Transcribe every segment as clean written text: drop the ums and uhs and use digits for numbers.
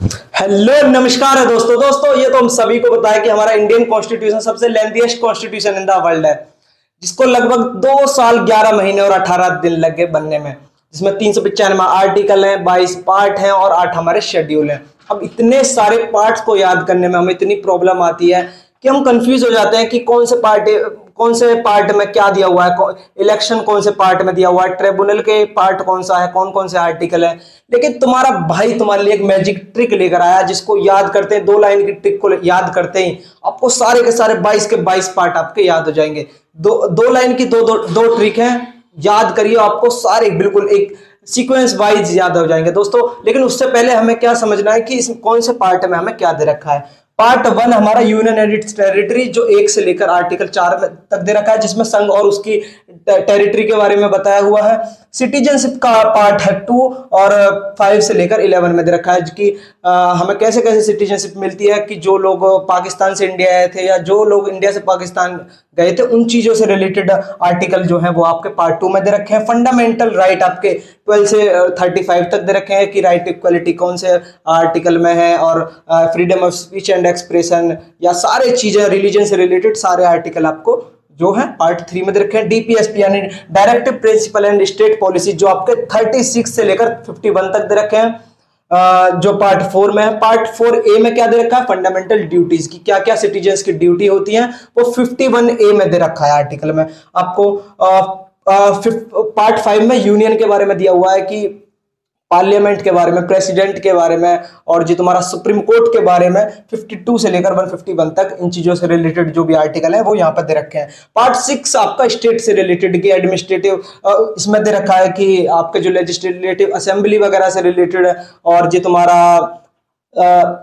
Hello नमस्कार है दोस्तों ये तो हम सभी को पता है कि हमारा इंडियन कॉन्स्टिट्यूशन सबसे lengthiest constitution in the world है, जिसको लगभग 2 साल 11 महीने और 18 दिन लगे बनने में, जिसमें 395 आर्टिकल हैं, 22 पार्ट हैं और 8 हमारे शेड्यूल हैं। अब इतने सारे पार्ट्स को याद करने में हमें इतनी प्रॉब्लम आती है कि हम कंफ्यूज हो जाते हैं कि कौन से पार्ट में क्या दिया हुआ है, इलेक्शन कौन से पार्ट में दिया हुआ है, ट्रिब्यूनल के पार्ट कौन सा है, कौन कौन से आर्टिकल है। लेकिन तुम्हारा भाई तुम्हारे लिए एक मैजिक ट्रिक लेकर आया, जिसको याद करते हैं, 2 लाइन की ट्रिक को याद करते ही आपको सारे के सारे 22 के 22 पार्ट आपके याद हो जाएंगे। दो लाइन की दो ट्रिक है, याद करिए, आपको सारे बिल्कुल एक सीक्वेंस वाइज याद हो जाएंगे दोस्तों। लेकिन उससे पहले हमें क्या समझना है कि इस कौन से पार्ट में हमें क्या दे रखा है। पार्ट 1 हमारा यूनियन एंड इट्स टेरिटरी, जो 1 से लेकर आर्टिकल 4 तक दे रखा है, जिसमें संघ और उसकी टेरिटरी के बारे में बताया हुआ है। सिटीजनशिप का पार्ट है 2 और 5 से लेकर 11 में दे रखा है कि हमें कैसे कैसे सिटीजनशिप मिलती है, कि जो लोग पाकिस्तान से इंडिया आए थे या जो लोग इंडिया से पाकिस्तान गए थे, उन चीजों से रिलेटेड आर्टिकल जो है वो आपके पार्ट 2 में दे रखे हैं। फंडामेंटल राइट आपके 12 से 35 तक दे रखे हैं कि राइट इक्वलिटी कौन से आर्टिकल में है, और freedom of speech and expression या सारे चीजें रिलीजन से रिलेटेड सारे आर्टिकल आपको जो है पार्ट 3 में दे रखे हैं। डीपीएसपी यानी directive principle and state policy, जो आपके 36 से लेकर 51 तक दे रखे हैं, जो पार्ट 4 में है। पार्ट 4A में क्या दे रखा है, फंडामेंटल ड्यूटीज की क्या क्या सिटीजन्स की ड्यूटी होती है, वो 51A में दे रखा है आर्टिकल में। आपको पार्ट 5 में यूनियन के बारे में दिया हुआ है कि पार्लियामेंट के बारे में, प्रेसिडेंट के बारे में, और जो तुम्हारा सुप्रीम कोर्ट के बारे में 52 से लेकर 151 तक इन चीजों से रिलेटेड जो भी आर्टिकल है वो यहाँ पर दे रखे हैं। पार्ट 6 आपका स्टेट से रिलेटेड की एडमिनिस्ट्रेटिव, इसमें दे रखा है कि आपके जो लेजिस्लेटिव असेंबली वगैरह से रिलेटेड है, और जो तुम्हारा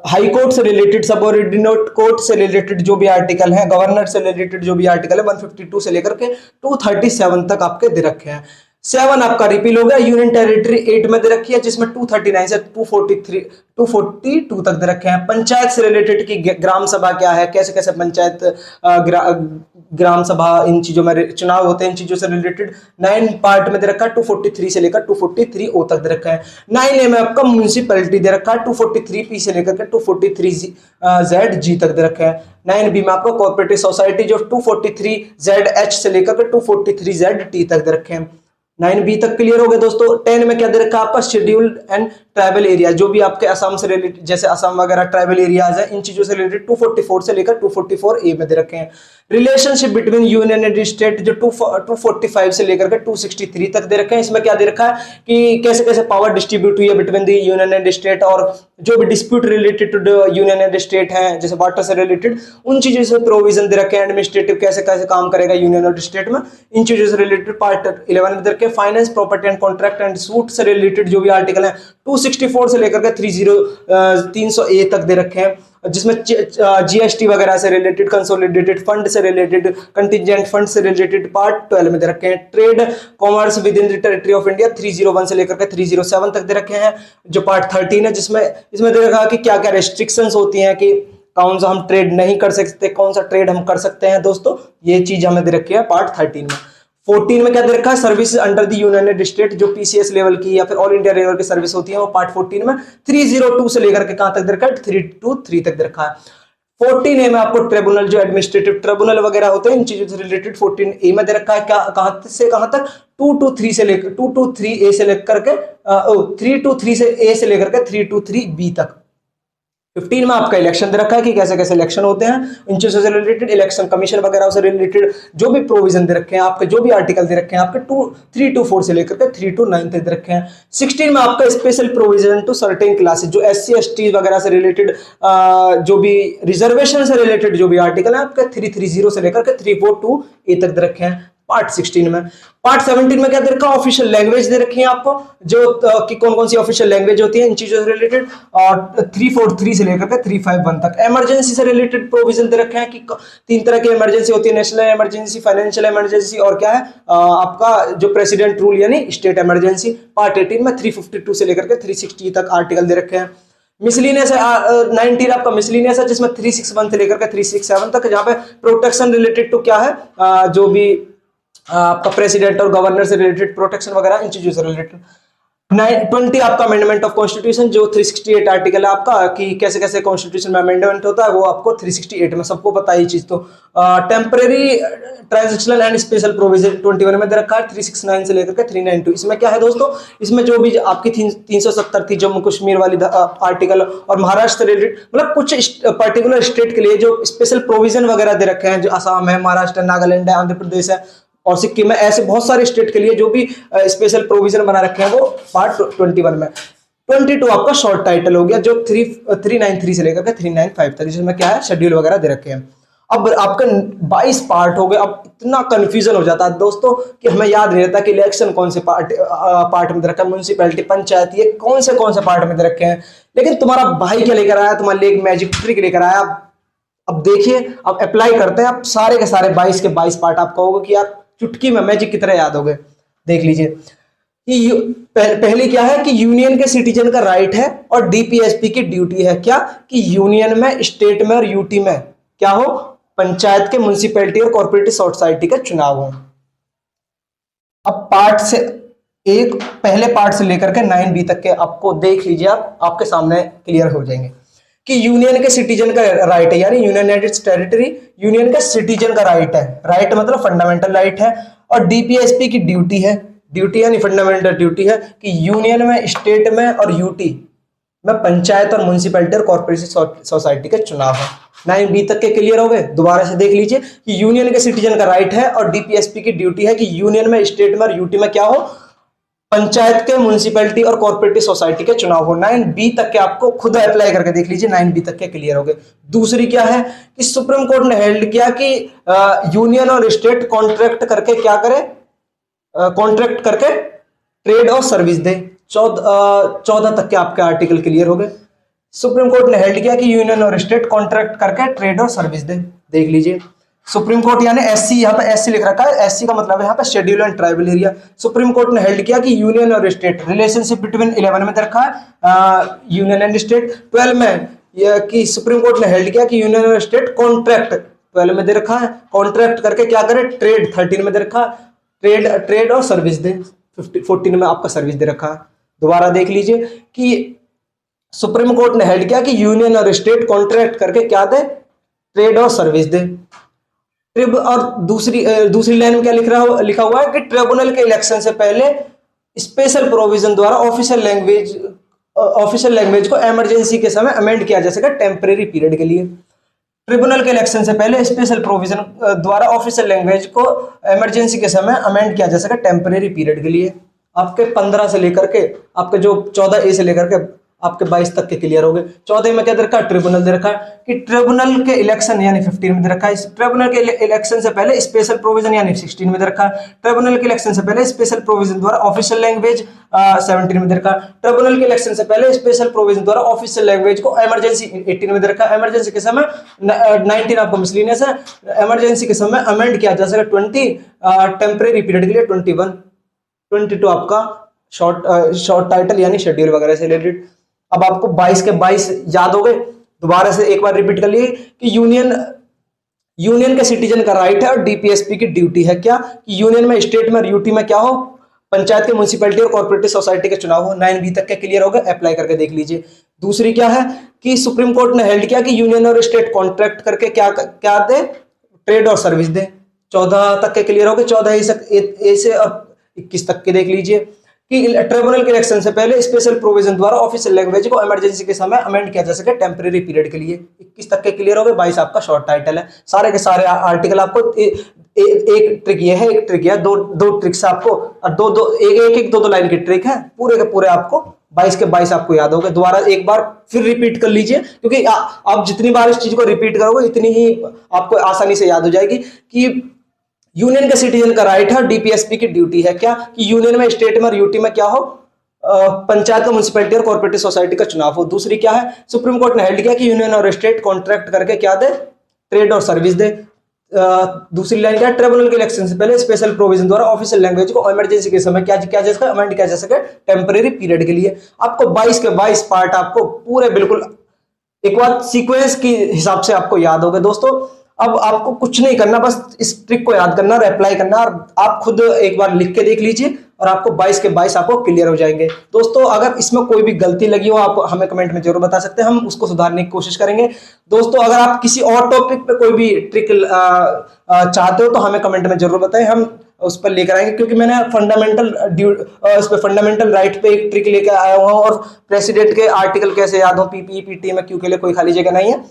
हाई कोर्ट से रिलेटेड, सबऑर्डिनेट कोर्ट से रिलेटेड जो भी आर्टिकल है, गवर्नर से रिलेटेड जो भी आर्टिकल है, 152 से लेकर के 237 तक आपके दे रखे हैं। 7 आपका रिपील हो गया। यूनियन टेरिटरी 8 में दे रखी है, जिसमें 239 से 242 तक दे रखे हैं। पंचायत से रिलेटेड की ग्राम सभा क्या है, कैसे कैसे पंचायत ग्राम सभा, इन चीजों में चुनाव होते हैं, इन चीजों से रिलेटेड 9 पार्ट में दे रखा है। 243 से लेकर 243O तक दे रखा है। 9A में आपका म्यूनिसिपैलिटी दे रखा है, 243P से लेकर के 243ZG तक दे रखा है। 9B में आपका कोऑपरेटिव सोसाइटी, जो 243ZH से लेकर के 243ZT तक दे रखे हैं। 9B तक क्लियर हो गए दोस्तों। 10 में क्या दे रखा है आपका, शेड्यूल्ड एंड ट्राइबल एरिया, जो भी आपके असम से रिलेटेड, जैसे असम वगैरह ट्राइबल एरियाज है, इन चीजों से रिलेटेड 244 से लेकर 244A में दे रखे हैं। Relationship between union and state, जो 245 से लेकर के 263 तक दे रखे हैं। इसमें क्या दे रखा है कि कैसे कैसे पावर डिस्ट्रीब्यूट हुई है between the union and state, और जो भी dispute related to the union and state है, जैसे वाटर से रिलेटेड, उन चीजों से प्रोविजन दे रखे हैं। एडमिनिस्ट्रेटिव कैसे कैसे काम करेगा यूनियन और स्टेट में, इन चीजों से रिलेटेड पार्ट 11 में दे रखे हैं। Finance, property and contract and suit से रिलेटेड जो भी आर्टिकल है 264 से लेकर के 300A तक दे रखे हैं, जिसमें जीएसटी वगैरह से रिलेटेड, कंसोलिडेटेड फंड से रिलेटेड, कंटिजेंट फंड से रिलेटेड पार्ट 12 में दे रखे हैं। Trade commerce with in the territory of India 301 से लेकर के 307 तक दे रखे हैं, जो पार्ट 13 है, जिसमें इसमें दे रखा है कि क्या क्या रेस्ट्रिक्शंस होती हैं, कि कौन सा हम ट्रेड नहीं कर सकते, कौन सा ट्रेड हम कर सकते हैं दोस्तों, ये चीज हमें दे रखी है पार्ट 13 में। 14 में क्या दे रखा है, service under the United state, जो पीसीएस लेवल की या फिर ऑल इंडिया लेवल की सर्विस होती है, वो पार्ट 14 में 302 से लेकर के कहां तक दे रखा है, 323 तक दे रखा है। 14A में आपको ट्रिब्यूनल, जो एडमिनिस्ट्रेटिव ट्रिब्यूनल वगैरह होते हैं, इन चीजों से रिलेटेड 14A में दे रखा है। क्या कहां से कहां तक, 223 से लेकर 223A से लेकर के 323 से A से लेकर के 323B तक। 15 में आपका इलेक्शन दे रखा है कि कैसे कैसे इलेक्शन होते हैं, इन चीजों से रिलेटेड, इलेक्शन कमीशन वगैरह से रिलेटेड जो भी प्रोविजन दे रखे हैं, आपके जो भी आर्टिकल दे रखे हैं, आपके 324 से लेकर के 329 तक दे रखे हैं। 16 में आपका special provision to certain classes, जो SC ST वगैरह से रिलेटेड, जो भी रिजर्वेशन से रिलेटेड जो भी आर्टिकल है, आपके 330 से लेकर के 342A तक दे रखे हैं पार्ट 16 में। पार्ट 17 में क्या दे रखा है, ऑफिशियल लैंग्वेज दे रखी है आपको, जो कि कौन कौन सी ऑफिशियल लैंग्वेज होती है, इन चीजों से रिलेटेड, और 343 से लेकर के 351 तक। इमरजेंसी से रिलेटेड प्रोविजन दे रखे हैं कि 3 तरह की इमरजेंसी होती है, नेशनल इमरजेंसी, फाइनेंशियल इमरजेंसी, और क्या है आपका जो प्रेसिडेंट रूल यानी स्टेट इमरजेंसी। पार्ट 18 में 352 से लेकर के 360 तक आर्टिकल दे रखे हैं। मिसलिनियस 19 आपका मिसलिनियस है, जिसमें 361 से लेकर के 367 तक, जहां पे प्रोटेक्शन रिलेटेड टू क्या है, जो भी आपका प्रेसिडेंट और गवर्नर से रिलेटेड प्रोटेक्शन वगैरह, इन चीजों से रिलेटेड। 20 आपका अमेंडमेंट ऑफ कॉन्स्टिट्यूशन, जो 368 आर्टिकल है आपका, कि कैसे कैसे कॉन्स्टिट्यूशन में अमेंडमेंट होता है, वो आपको 368 में सबको पता है ये चीज। तो temporary transitional and special provision 21 में दे रखा है, 369 से लेकर के 392। इसमें क्या है दोस्तों, इसमें जो भी आपकी 370 थी जम्मू कश्मीर वाली आर्टिकल, और महाराष्ट्र रिलेटेड, मतलब कुछ पर्टिकुलर स्टेट के लिए जो स्पेशल प्रोविजन वगैरह दे रखे हैं, जो असम है, महाराष्ट्र, नागालैंड है, आंध्र प्रदेश है और सिक्किम में, ऐसे बहुत सारे स्टेट के लिए जो भी स्पेशल प्रोविजन बना रखे हैं वो पार्ट 21 में। 22 आपका शॉर्ट टाइटल हो गया, जो 393 से लेकर के 395 तक, जिसमें क्या है शेड्यूल वगैरह दे रखे हैं। अब आपका 22 पार्ट हो गए। अब इतना कंफ्यूजन हो जाता है दोस्तों कि हमें याद नहीं रहता कि इलेक्शन कौन से पार्ट में दे रखा है, म्यूनसिपैलिटी, पंचायत, ये कौन से पार्ट में दे रखे हैं। लेकिन तुम्हारा भाई क्या लेकर आया, तुम्हारे लिए एक मैजिक ट्रिक लेकर आया। अब देखिए, अब अप्लाई करते हैं। अब सारे के सारे 22 के 22 पार्ट आपका होगा कि आप चुटकी में मैजिक की तरह याद हो गए। देख लीजिए कि पहली क्या है कि यूनियन के सिटीजन का राइट है और डीपीएसपी की ड्यूटी है क्या, कि यूनियन में, स्टेट में और यूटी में क्या हो, पंचायत के, म्युनिसिपैलिटी और कॉर्पोरेटिव सोसाइटी के चुनाव हो। अब पार्ट से एक, पहले पार्ट से लेकर के 9B तक के आपको देख लीजिए, आपके सामने क्लियर हो जाएंगे कि यूनियन के सिटीजन का राइट है, यानी यूनाइटेड टेरिटरी यूनियन का सिटीजन का राइट है, राइट मतलब फंडामेंटल राइट है। और डीपीएसपी की ड्यूटी है, ड्यूटी यानी फंडामेंटल ड्यूटी है कि यूनियन में, स्टेट में और यूटी में पंचायत और म्युनिसिपैलिटी और कॉर्पोरेटिव सोसाइटी के चुनाव है। 9B तक के क्लियर हो गए। दोबारा से देख लीजिए कि यूनियन के सिटीजन का राइट है और डीपीएसपी की ड्यूटी है कि यूनियन में, स्टेट में और यूटी में क्या हो, पंचायत के, म्युनिसिपैलिटी और कॉर्पोरेटिव सोसाइटी के चुनाव हो। 9B तक के आपको खुद अप्लाई करके देख लीजिए, 9B तक के क्लियर हो गए। दूसरी क्या है कि सुप्रीम कोर्ट ने हेल्ड किया कि यूनियन और स्टेट कॉन्ट्रैक्ट करके क्या करे, कॉन्ट्रैक्ट करके ट्रेड और सर्विस दे। 14 तक के आपके आर्टिकल क्लियर हो गए। सुप्रीम कोर्ट ने हेल्ड किया कि यूनियन और स्टेट कॉन्ट्रैक्ट करके ट्रेड और सर्विस दे। देख लीजिए सुप्रीम कोर्ट, यानी एससी, यहाँ पे एससी लिख रखा है, एससी का मतलब है यहाँ पे schedule and tribal area. Supreme court ने हेल्ड किया कि यूनियन और स्टेट, रिलेशनशिप बिटवीन 11 में रखा है यूनियन एंड स्टेट। 12 में यह कि सुप्रीम कोर्ट ने हेल्ड किया कि यूनियन और स्टेट कॉन्ट्रैक्ट, 12 में दे रखा है, कॉन्ट्रैक्ट करके क्या करे, ट्रेड, 13 में दे रखा, ट्रेड और सर्विस दे, 14 में आपका सर्विस दे रखा है। दोबारा देख लीजिए कि सुप्रीम कोर्ट ने हेल्ड किया कि यूनियन और स्टेट कॉन्ट्रैक्ट करके क्या दे, ट्रेड और सर्विस दे। और दूसरी लाइन में क्या लिखा हुआ है कि ट्रिब्यूनल के इलेक्शन से पहले स्पेशल प्रोविजन द्वारा ऑफिशियल लैंग्वेज को इमरजेंसी के समय अमेंड किया जा सके टेम्परेरी पीरियड के लिए। ट्रिब्यूनल के इलेक्शन से पहले स्पेशल प्रोविजन द्वारा ऑफिशियल लैंग्वेज को इमरजेंसी के समय अमेंड किया जा सके टेम्परेरी पीरियड के लिए। आपके 15 से लेकर के आपके जो 14A से लेकर के आपके 22 तक के क्लियर हो गए। 14 में क्या दे रखा है, ट्रिब्यूनल दे रखा है कि ट्रिब्यूनल के इलेक्शन यानी 15 में दे रखा है। ट्रिब्यूनल के इलेक्शन से पहले स्पेशल प्रोविजन यानी 16 में दे रखा है। ट्रिब्यूनल के इलेक्शन से पहले स्पेशल प्रोविजन द्वारा ऑफिशियल लैंग्वेज 17 में दे रखा है। ट्रिब्यूनल के इलेक्शन से पहले स्पेशल प्रोविजन द्वारा ऑफिशियल लैंग्वेज को इमरजेंसी 18 में दे रखा है। इमरजेंसी के समय 19 आपको मिसलिनियस है। इमरजेंसी के समय अमेंड किया जा सके 20, टेम्परेरी पीरियड के लिए 21, 22 आपका शॉर्ट टाइटल यानी शेड्यूल वगैरह से रिलेटेड। अब आपको 22 के 22 याद हो गए। दोबारा से एक बार रिपीट कर लिए कि यूनियन के सिटीजन का राइट है और डीपीएसपी की ड्यूटी है क्या, कि यूनियन में, स्टेट में और यूटी में क्या हो, पंचायत के, म्युनिसिपैलिटी और कॉर्पोरेटिव सोसाइटी के चुनाव हो। 9B तक के क्लियर हो गए। अप्लाई करके देख लीजिए। दूसरी क्या है कि सुप्रीम कोर्ट ने हेल्ड किया कि यूनियन और स्टेट कॉन्ट्रैक्ट करके क्या दे, ट्रेड और सर्विस दे। 14 तक के क्लियर हो गए। 14A से और 21 तक के देख लीजिए कि ट्रिब्यूनल के इलेक्शन से पहले स्पेशल प्रोविजन द्वारा ऑफिशियल लैंग्वेज को इमरजेंसी के समय अमेंड किया जा सके टेम्परेरी पीरियड के लिए। 21 तक के क्लियर हो गए। 22 आपका शॉर्ट टाइटल है। सारे के सारे आर्टिकल आपको एक ट्रिक ये है, एक ट्रिक है, दो ट्रिक्स आपको, और एक दो लाइन की ट्रिक है। पूरे के पूरे आपको 22 के 22 आपको याद हो गए। दोबारा एक बार फिर रिपीट कर लीजिए, क्योंकि आप जितनी बार इस चीज को रिपीट करोगे इतनी ही आपको आसानी से याद हो जाएगी कि यूनियन के सिटीजन का राइट है, डीपीएसपी की ड्यूटी है क्या, कि यूनियन में, स्टेट में और यूटी में क्या हो, पंचायत का, म्युनिसिपैलिटी और कॉर्पोरेटिव सोसाइटी का चुनाव हो। दूसरी क्या है, सुप्रीम कोर्ट ने हेल्ड किया कि यूनियन और स्टेट कॉन्ट्रैक्ट करके क्या दे, ट्रेड और सर्विस दे। दूसरी लाइन क्या है, ट्रिब्यूनल के इलेक्शन से पहले स्पेशल प्रोविजन द्वारा ऑफिशियल लैंग्वेज को इमरजेंसी के समय क्या जा सके, अमेंड किया जा सके टेम्परेरी पीरियड के लिए। आपको 22 के 22 पार्ट आपको पूरे बिल्कुल एक बार सीक्वेंस के हिसाब से आपको याद हो गए दोस्तों। अब आपको कुछ नहीं करना, बस इस ट्रिक को याद करना और अप्लाई करना। और आप खुद एक बार लिख के देख लीजिए और आपको 22 के 22 आपको क्लियर हो जाएंगे। दोस्तों अगर इसमें कोई भी गलती लगी हो आप हमें कमेंट में जरूर बता सकते हैं, हम उसको सुधारने की कोशिश करेंगे। दोस्तों अगर आप किसी और टॉपिक पे कोई भी ट्रिक चाहते हो तो हमें कमेंट में जरूर बताएं, हम उस पर लेकर आएंगे। क्योंकि मैंने इस पे फंडामेंटल राइट पे एक ट्रिक लेकर आया हुआ हूं, और प्रेसिडेंट के आर्टिकल कैसे याद हो, पीपी पीटी में क्यू के लिए कोई खाली जगह नहीं है।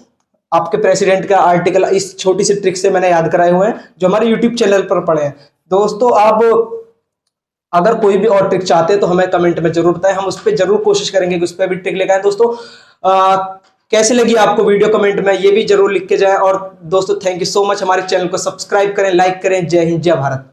आपके प्रेसिडेंट का आर्टिकल इस छोटी सी ट्रिक से मैंने याद कराए हुए हैं जो हमारे यूट्यूब चैनल पर पड़े हैं। दोस्तों आप अगर कोई भी और ट्रिक चाहते हैं तो हमें कमेंट में जरूर बताएं, हम उस पर जरूर कोशिश करेंगे कि उस पर भी ट्रिक लेकर आए। दोस्तों कैसे लगी आपको वीडियो कमेंट में ये भी जरूर लिख के जाएं। और दोस्तों थैंक यू सो मच, हमारे चैनल को सब्सक्राइब करें, लाइक करें। जय हिंद, जय भारत।